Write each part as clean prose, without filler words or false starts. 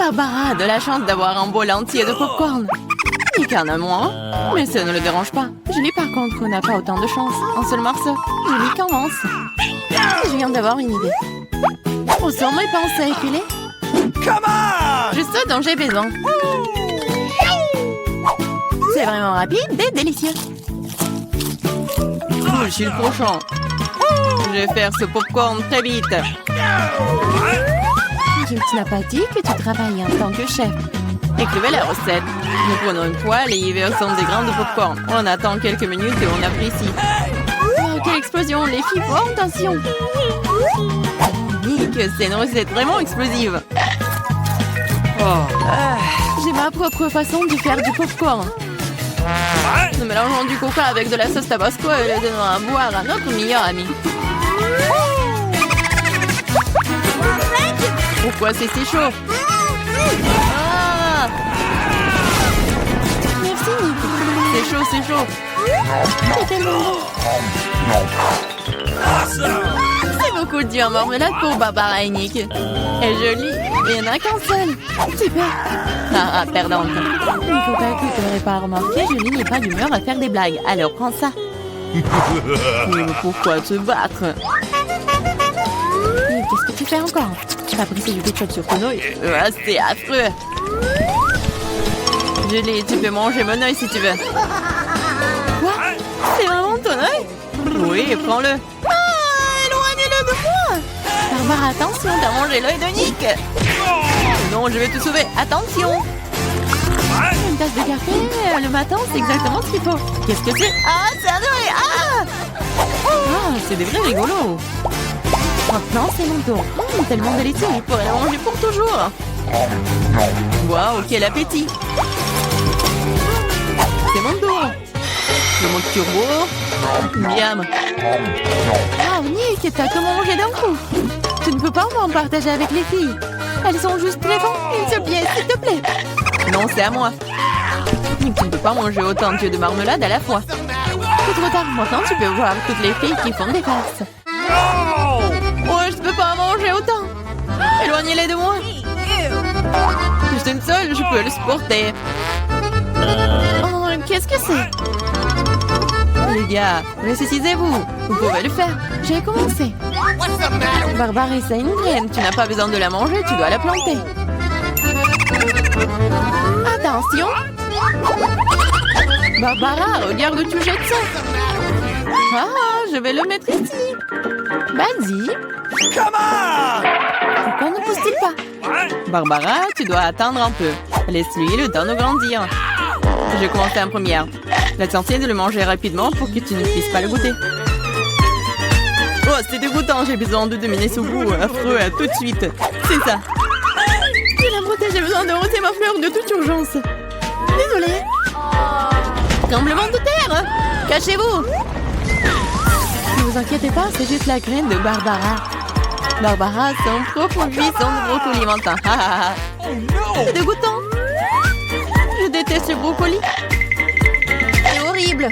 Barbara a de la chance d'avoir un bol entier de popcorn. Nick en a moins, mais ça ne le dérange pas. Julie, par contre, n'a pas autant de chance. Un seul morceau. Julie commence. Je viens d'avoir une idée. Où sont mes pinces à épiler? Juste ce dont j'ai besoin. C'est vraiment rapide et délicieux. Je suis le prochain. Je vais faire ce popcorn très vite. Tu n'as pas dit que tu travailles en tant que chef. Écrivez la recette. Nous prenons une poêle et y versons des grains de popcorn. On attend quelques minutes et on apprécie. Oh, quelle explosion! Les filles, font attention! Nick, c'est une recette vraiment explosive. J'ai ma propre façon de faire du popcorn. Nous mélangeons du coca avec de la sauce tabasco et le donnons à boire à notre meilleur ami. Pourquoi c'est si chaud? Ah! Merci, Nick. C'est chaud, c'est chaud. C'est tellement bon. C'est beaucoup de en marmelade pour Barbara et Nick. Elle est jolie, mais il n'y en a qu'un seul. Super. Ah, perdante. Nico, que tu n'aurais pas remarqué, Julie n'est pas d'humeur à faire des blagues. Alors prends ça. Mais pourquoi te battre? Qu'est-ce que tu fais encore? Tu as pris du ketchup sur ton œil? C'est affreux. Julie, tu peux manger mon œil si tu veux. Quoi? C'est vraiment ton œil? Oui, prends-le. Ah, éloignez-le de moi! Barbara, attention, t'as mangé l'œil de Nick. Non, je vais te sauver. Attention! Une tasse de café le matin, c'est exactement ce qu'il faut. Qu'est-ce que c'est? Ah, c'est un œil! Ah! Ah, c'est des vrais rigolos. Maintenant, c'est mon tour. Tellement délicieux, je pourrais la manger pour toujours. Waouh, quel appétit! C'est mon tour. Le mode turbo. Miam. Ah, Nick, t'as tout mangé d'un coup. Tu ne peux pas m'en partager avec les filles. Elles sont juste très bonnes. Une seule pièce, s'il te plaît. Non, c'est à moi. Nick, tu ne peux pas manger autant de marmelade à la fois. C'est trop tard. Maintenant, tu peux voir toutes les filles qui font des farces. Oh, je ne peux pas manger autant. Éloignez-les de moi. Juste une seule, je peux le supporter. Oh, qu'est-ce que c'est? Les gars, ressuscitez-vous. Vous pouvez le faire. J'ai commencé. Barbara, c'est une graine. Tu n'as pas besoin de la manger, tu dois la planter. Attention. Barbara, regarde où tu jettes ça. Ah, je vais le mettre ici. Vas-y. Pourquoi ne pousse-t-il pas? Barbara, tu dois attendre un peu. Laisse-lui le temps de grandir. Je vais commencer en première. L'essentiel de le manger rapidement pour que tu ne puisses pas le goûter. Oh, c'est dégoûtant. J'ai besoin de dominer ce goût affreux tout de suite. C'est ça. Je la protége. J'ai besoin de rôter ma fleur de toute urgence. Désolée. Tremblement de terre. Cachez-vous. Ne vous inquiétez pas, c'est juste la graine de Barbara. Barbara, son propre buisson de brocoli mentin. C'est dégoûtant. Je déteste le brocoli. C'est horrible.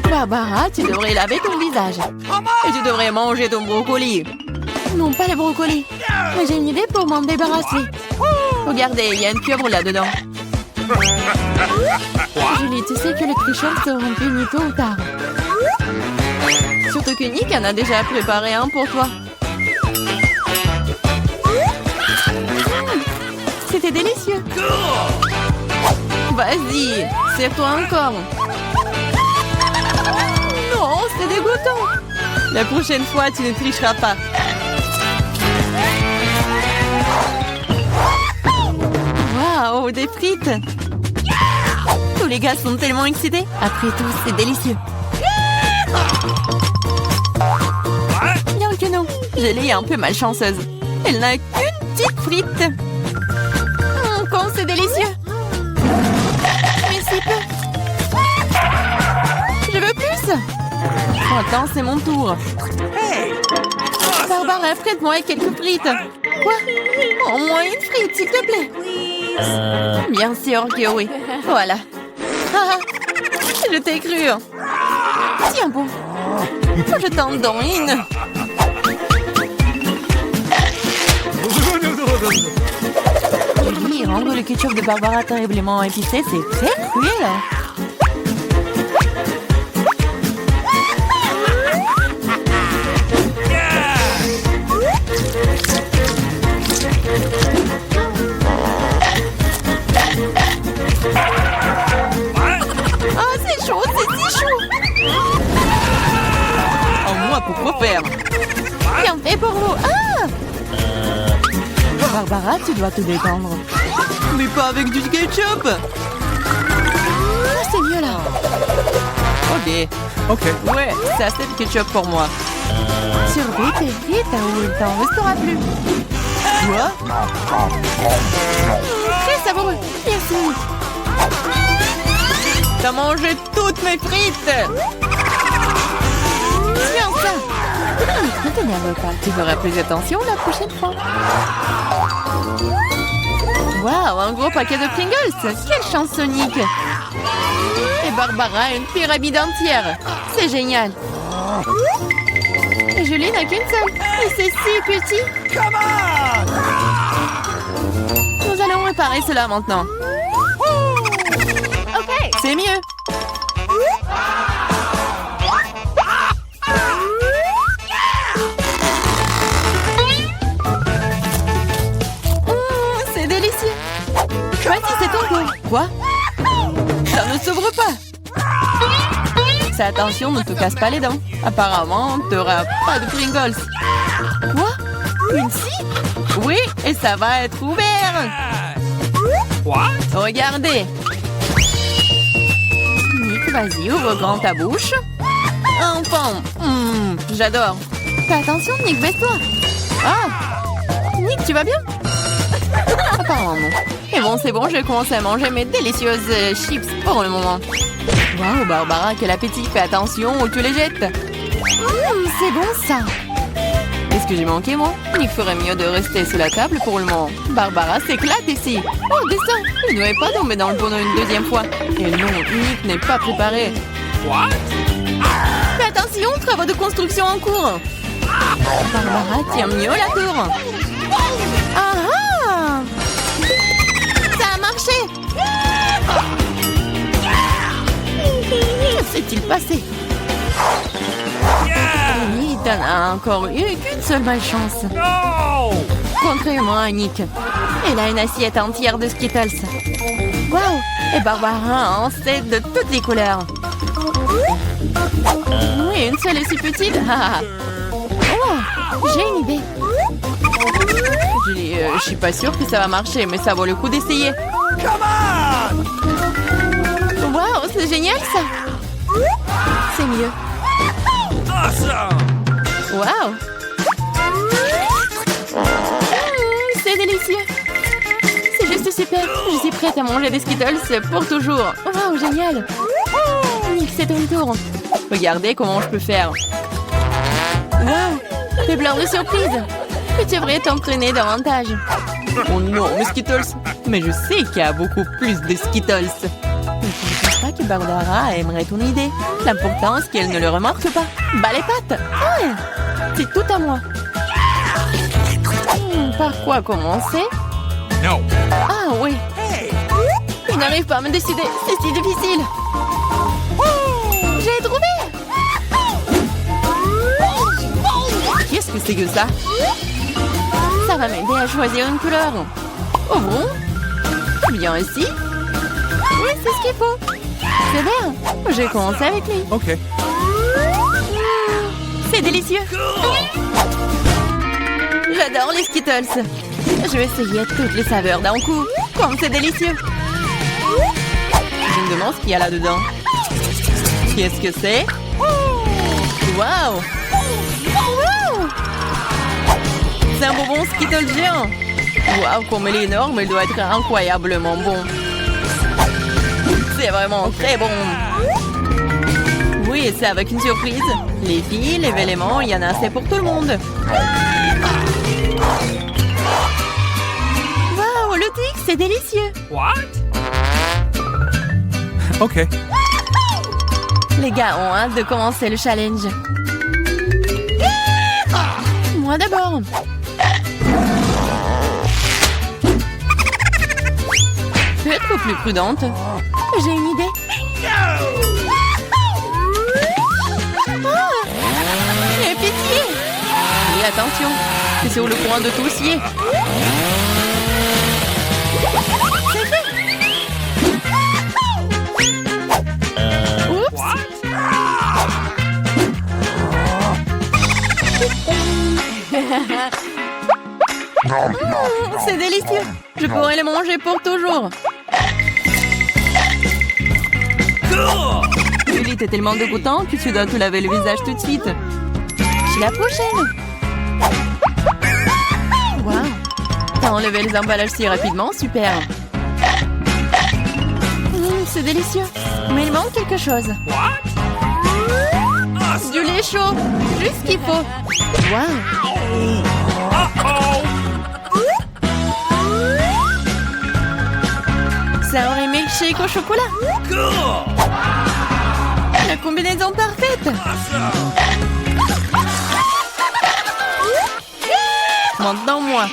Barbara, tu devrais laver ton visage. Et tu devrais manger ton brocoli. Non, pas le brocoli. Mais j'ai une idée pour m'en débarrasser. Regardez, il y a une pieuvre là-dedans. Julie, tu sais que les tricheurs seront punis tôt ou tard. Surtout que Nick en a déjà préparé un pour toi. C'était délicieux. Vas-y, serre-toi encore. Non, c'est dégoûtant. La prochaine fois, tu ne tricheras pas. Waouh, des frites. Tous les gars sont tellement excités. Après tout, c'est délicieux. Bien que non, Julie est un peu malchanceuse. Elle n'a qu'une petite frite. Quand c'est délicieux. Mais si peu. Je veux plus. Attends, c'est mon tour. Barbara, prête-moi quelques frites. Quoi? Au moins une frite, s'il te plaît. Bien sûr que oui. Voilà. Ah, je t'ai cru. Tiens bon. Je t'en donne une. Rendre le ketchup de Barbara terriblement épicé, c'est très cruel. Ah, c'est chaud, c'est si chaud. En moi, pourquoi faire? Bien fait pour vous. Ah! Barbara, tu dois te détendre. Mais pas avec du ketchup. Ah, c'est mieux là. Ok. Ouais, c'est assez de ketchup pour moi. Surveille tes frites ou il t'en restera plus. Quoi? Très savoureux. Merci. T'as mangé toutes mes frites. Tiens ça. Ne t'énerve pas. Tu feras plus attention la prochaine fois. Waouh, un gros paquet de Pringles. Quelle chance, Sonic. Et Barbara a une pyramide entière. C'est génial. Et Julie n'a qu'une seule. Et c'est si petit. Nous allons réparer cela maintenant. Ok. C'est mieux. C'est délicieux. Voici, c'est ton tour. Quoi? Ça ne s'ouvre pas. Fais attention, ne te casse pas les dents. Apparemment, tu n'auras pas de Pringles. Quoi? Une scie? Oui, et ça va être ouvert. What? Regardez. Nick, vas-y, ouvre grand ta bouche. Enfin, j'adore. Fais attention, Nick, baisse-toi. Ah, Nick, tu vas bien? Apparemment non. Et bon, c'est bon, je commence à manger mes délicieuses chips pour le moment. Waouh, Barbara, quel appétit. Fais attention ou tu les jettes. C'est bon ça. Est-ce que j'ai manqué, moi? Il ferait mieux de rester sous la table pour le moment. Barbara s'éclate ici. Oh, descends. Il ne devrait pas tomber dans le bonneau une deuxième fois. Et non, Nick n'est pas préparé. What? Fais attention, travaux de construction en cours. Barbara tient mieux la tour. Ah ah! Ça a marché. Que s'est-il passé? Oui, t'en as encore eu qu'une seule malchance. No! Contrairement à Nick. Elle a une assiette entière de Skittles. Waouh! Et Barbara en sait de toutes les couleurs. Oui, une seule est si petite. Ah. Oh, j'ai une idée. Je suis pas sûre que ça va marcher, mais ça vaut le coup d'essayer. Waouh, c'est génial ça. C'est mieux. Awesome! Waouh! C'est délicieux! C'est juste super! Je suis prête à manger des Skittles pour toujours! Waouh, génial! Nick, c'est ton tour! Regardez comment je peux faire! Waouh! T'es plein de surprises! Tu devrais t'entraîner davantage! Oh non, mes Skittles! Mais je sais qu'il y a beaucoup plus de Skittles! Je ne pense pas que Barbara aimerait ton idée. L'important, c'est qu'elle ne le remarque pas. Bas les pattes! Ah, c'est tout à moi! Par quoi commencer? No! Ah oui! Je n'arrive pas à me décider, c'est si difficile! J'ai trouvé! Qu'est-ce que c'est que ça? Ça va m'aider à choisir une couleur. Oh bon? Bien ici? Oui, c'est ce qu'il faut. C'est bien. J'ai commencé avec lui. Ok. C'est délicieux. J'adore les Skittles. Je vais essayer toutes les saveurs d'un coup. Comme c'est délicieux. Je me demande ce qu'il y a là-dedans. Qu'est-ce que c'est? Waouh! C'est un bonbon Skittles géant. Waouh, comme il est énorme, il doit être incroyablement bon. C'est vraiment très bon. Oui, c'est avec une surprise. Les filles, les éléments, il y en a assez pour tout le monde. Waouh, le Twix, c'est délicieux. What? Ok. Les gars ont hâte de commencer le challenge. Moi d'abord. prudente. J'ai une idée. Aie pitié! Et attention, c'est sur le point de tout scier. C'est fait. Oups. C'est délicieux. Je pourrais le manger pour toujours. Julie, t'es tellement dégoûtant que tu dois te laver le visage tout de suite. C'est la prochaine. Wow. T'as enlevé les emballages si rapidement, super. C'est délicieux. Mais il manque quelque chose. Du lait chaud, juste ce qu'il faut. Wow. Ça aurait milkshake au chocolat. La combinaison parfaite. Maintenant, moi.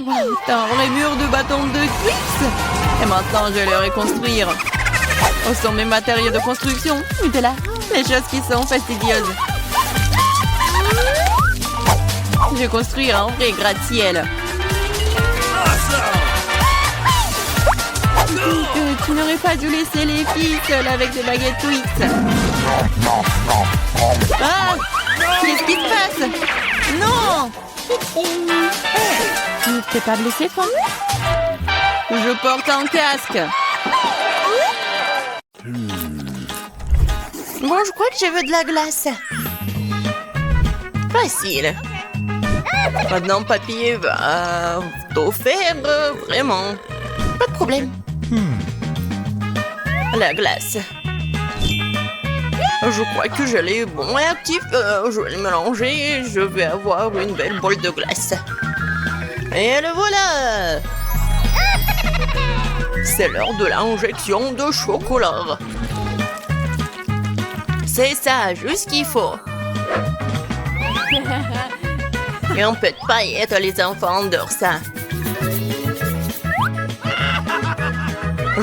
Wow, t'as les murs de bâtons de Twix. Et maintenant, je vais le reconstruire. Où sont mes matériaux de construction? Nutella, les choses qui sont fastidieuses. Je vais construire un vrai gratte-ciel. Tu n'aurais pas dû laisser les filles seules avec des baguettes Twix. Ah! Qu'est-ce qui se passe? Non! Tu t'es pas blessé, toi? Je porte un casque. Bon, je crois que je veux de la glace. Facile. Maintenant, papy va tout faire vraiment. Pas de problème. La glace. Je crois que je l'ai bon et actif. Je vais le mélanger et je vais avoir une belle boule de glace. Et le voilà! C'est l'heure de l'injection de chocolat. C'est ça, juste ce qu'il faut. Et un peu de paillettes, les enfants adorent ça.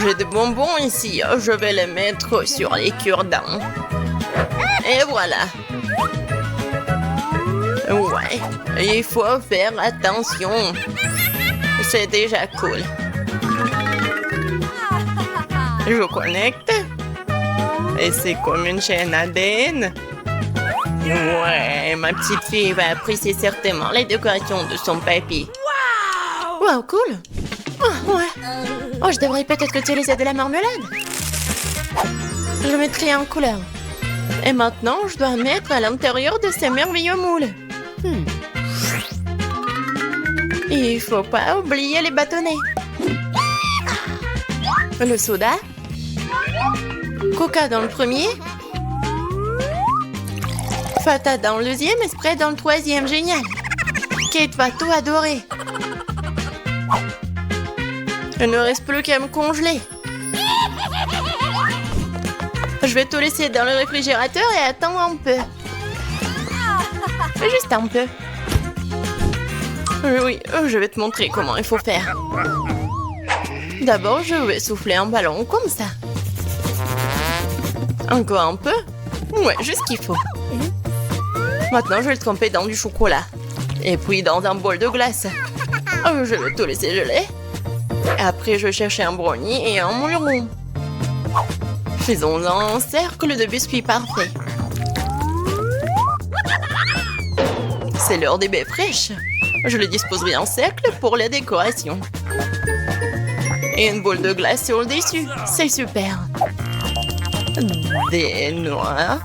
J'ai des bonbons ici, je vais les mettre sur les cure-dents. Et voilà. Ouais, il faut faire attention. C'est déjà cool. Je connecte. Et c'est comme une chaîne ADN. Ouais, ma petite fille va apprécier certainement les décorations de son papy. Wow, cool. Ah, ouais. Oh, je devrais peut-être utiliser de la marmelade. Je mettrai en couleur. Et maintenant, je dois mettre à l'intérieur de ces merveilleux moules. Il faut pas oublier les bâtonnets. Le soda. Coca dans le premier. Fata dans le deuxième et Sprite dans le troisième. Génial. Kate va tout adorer. Il ne reste plus qu'à me congeler. Je vais tout laisser dans le réfrigérateur et attendre un peu. Juste un peu. Oui, je vais te montrer comment il faut faire. D'abord, je vais souffler un ballon comme ça. Encore un peu. Ouais, juste ce qu'il faut. Maintenant, je vais le tremper dans du chocolat. Et puis dans un bol de glace. Je vais tout laisser geler. Après, je vais chercher un brownie et un moule rond. Faisons un cercle de biscuits parfait. C'est l'heure des baies fraîches. Je les disposerai en cercle pour la décoration. Et une boule de glace sur le dessus. C'est super. Des noix.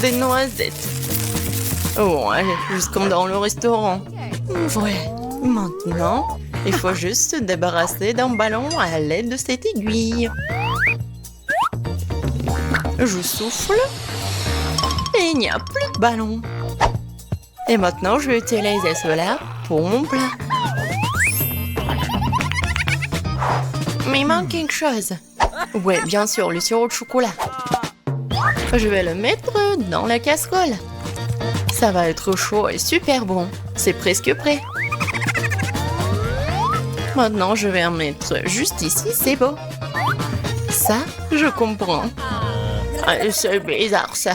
Des noisettes. Ouais, juste comme dans le restaurant. Ouais, maintenant, il faut juste se débarrasser d'un ballon à l'aide de cette aiguille. Je souffle. Et il n'y a plus de ballon. Et maintenant, je vais utiliser cela pour mon plat. Mais il manque quelque chose. Ouais, bien sûr, le sirop de chocolat. Je vais le mettre dans la casserole. Ça va être chaud et super bon. C'est presque prêt. Maintenant, je vais en mettre juste ici, c'est beau. Ça, je comprends. C'est bizarre, ça.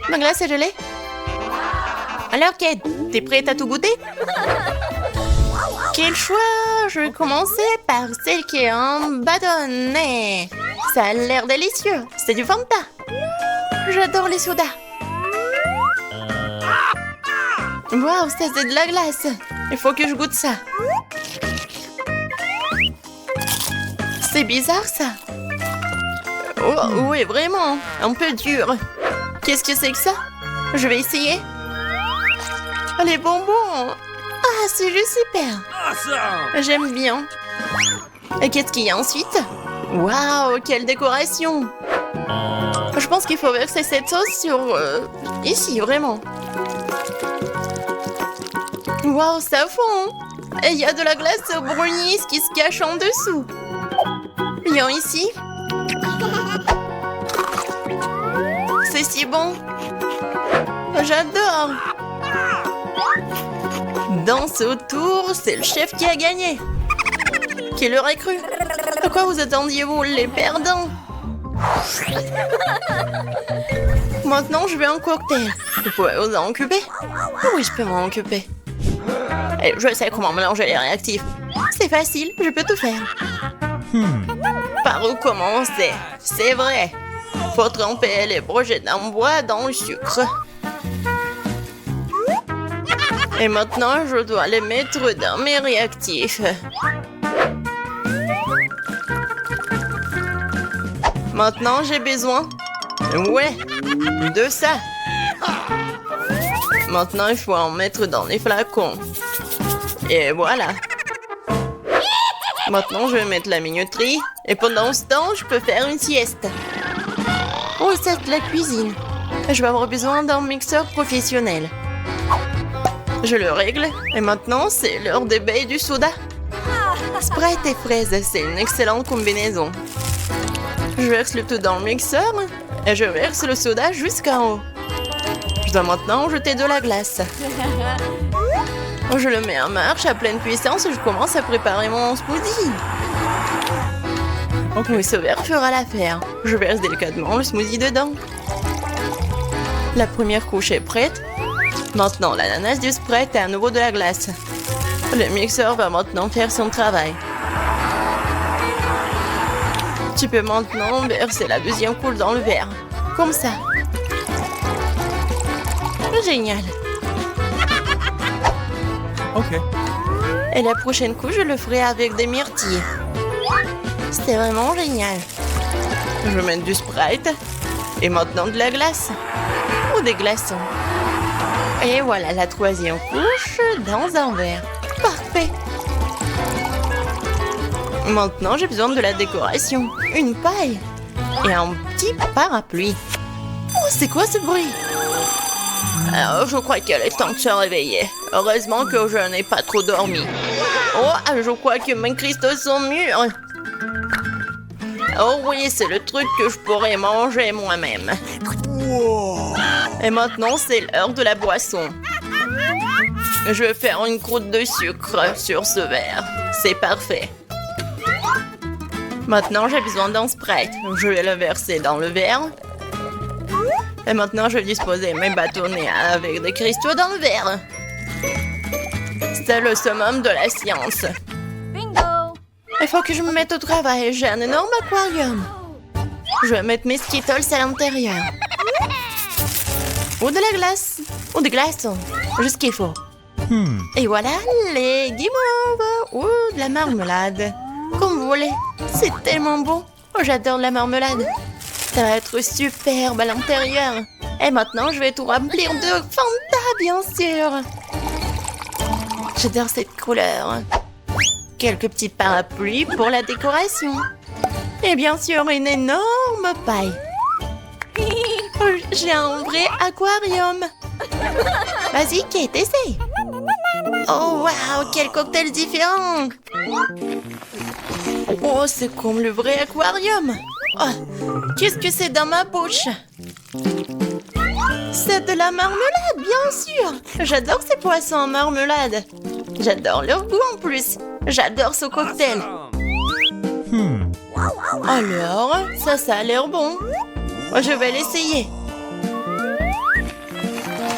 Ma glace est gelée. Alors, Kate, t'es prête à tout goûter? Quel choix! Je vais commencer par celle qui est en bâtonnet. Ça a l'air délicieux. C'est du Fanta. J'adore les sodas. Waouh, ça c'est de la glace. Il faut que je goûte ça. C'est bizarre, ça. Oh, oui, vraiment. Un peu dur. Qu'est-ce que c'est que ça? Je vais essayer. Oh, les bonbons. Ah, c'est juste super. J'aime bien. Et qu'est-ce qu'il y a ensuite? Waouh, quelle décoration. Je pense qu'il faut verser cette sauce sur... ici, vraiment. Waouh, ça fond. Et il y a de la glace au brownies qui se cache en dessous. Viens ici. C'est si bon. J'adore. Danse autour, c'est le chef qui a gagné. Qui l'aurait cru? À quoi vous attendiez-vous, les perdants? Maintenant, je vais en cocktail. Vous pouvez vous en occuper? Oui, je peux m'en occuper. Et je sais comment mélanger les réactifs. C'est facile, je peux tout faire. Par où commencer? C'est vrai. Faut tremper les brochettes en bois dans le sucre. Et maintenant, je dois les mettre dans mes réactifs. Maintenant, j'ai besoin... ouais, de ça. Maintenant, il faut en mettre dans les flacons. Et voilà. Maintenant, je vais mettre la minuterie. Et pendant ce temps, je peux faire une sieste. Oh, c'est la cuisine. Je vais avoir besoin d'un mixeur professionnel. Je le règle. Et maintenant, c'est l'heure des baies du soda. Sprite et fraises, c'est une excellente combinaison. Je verse le tout dans le mixeur. Et je verse le soda jusqu'en haut. Je dois maintenant jeter de la glace. Je le mets en marche à pleine puissance et je commence à préparer mon smoothie. Oui, ce verre fera l'affaire. Je verse délicatement le smoothie dedans. La première couche est prête. Maintenant, l'ananas du Sprite et à nouveau de la glace. Le mixeur va maintenant faire son travail. Tu peux maintenant verser la deuxième couche dans le verre. Comme ça. Génial. Ok. Et la prochaine couche, je le ferai avec des myrtilles. C'était vraiment génial. Je vais mettre du Sprite. Et maintenant de la glace. Ou des glaçons. Et voilà la troisième couche dans un verre. Parfait. Maintenant, j'ai besoin de la décoration. Une paille. Et un petit parapluie. Oh, c'est quoi ce bruit? Alors, je crois qu'il est temps de se réveiller. Heureusement que je n'ai pas trop dormi. Oh, je crois que mes cristaux sont mûrs. Oh oui, c'est le truc que je pourrais manger moi-même. Et maintenant, c'est l'heure de la boisson. Je vais faire une croûte de sucre sur ce verre. C'est parfait. Maintenant, j'ai besoin d'un Sprite. Je vais le verser dans le verre. Et maintenant, je vais disposer mes bâtonnets avec des cristaux dans le verre. C'est le summum de la science. Bingo! Il faut que je me mette au travail. J'ai un énorme aquarium. Je vais mettre mes Skittles à l'intérieur. Ou de la glace. Ou des glaçons. Juste ce qu'il faut. Et voilà les guimauves. Ou de la marmelade. Comme vous voulez. C'est tellement bon. Oh, j'adore la marmelade. Ça va être superbe à l'intérieur. Et maintenant, je vais tout remplir de Fanta, bien sûr. J'adore cette couleur. Quelques petits parapluies pour la décoration. Et bien sûr, une énorme paille. Oh, j'ai un vrai aquarium. Vas-y, Kate, essaye. Oh, waouh, quel cocktail différent. Oh, c'est comme le vrai aquarium. Oh, qu'est-ce que c'est dans ma bouche? C'est de la marmelade, bien sûr. J'adore ces poissons en marmelade. J'adore leur goût en plus. J'adore ce cocktail. Alors, ça a l'air bon. Je vais l'essayer.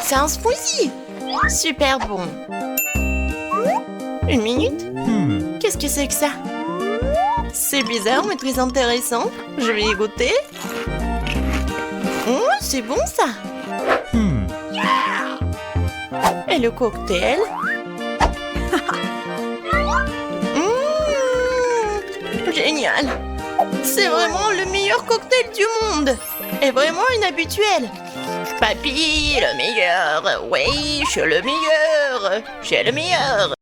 C'est un smoothie. Super bon. Une minute. Qu'est-ce que c'est que ça? C'est bizarre, mais très intéressant. Je vais y goûter. Oh, c'est bon, ça. Et le cocktail? Génial. C'est vraiment le meilleur cocktail du monde. Et vraiment inhabituel. Papy, le meilleur. Oui, je suis le meilleur. Je suis le meilleur.